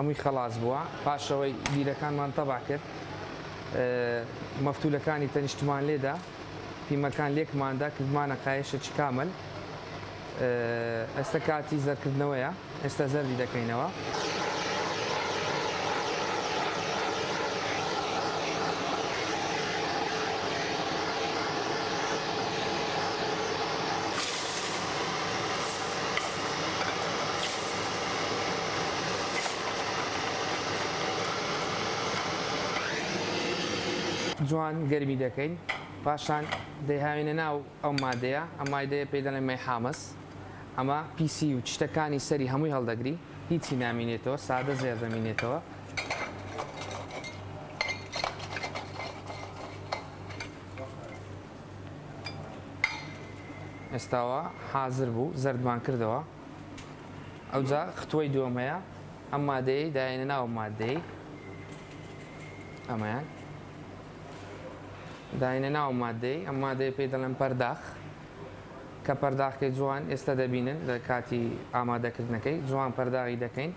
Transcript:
هەمووی خەڵاز بووە پاشەوەی بیرەکانمان تەبع کرد مەفتولەکانی تەنیشتمان لێدا پیمەکان لێکماندا کردمانە قایشێکی کامل ئێستا کاتی زەرکردنەوەیە ئێستا زەردی دەکەینەوە جوان گەرمی دەکەین پاشان دەیهاوێنە ناو ئەو مادەیە ئەم مادەیە پێی دەڵێن مای حامەس ئەمە پیسی و شتەکانی سەری هەمووی هەڵدەگری هیچی نامینێتەوە سادە زێر دەمینێتەوە ئێستاوە حازر بوو زەردمان کردەوە ئەوجا ختوەی دووەمەیە ئەم مادەی داێنە ناو مادەی ئەمەیان داینە ناو مادەی ئەم مادەی پێی دەڵێن پەرداخ کە پەرداخی جوان ئێستا دەبینن لە کاتی ئامادەکردنەکەی جوان پەرداغی دەکەین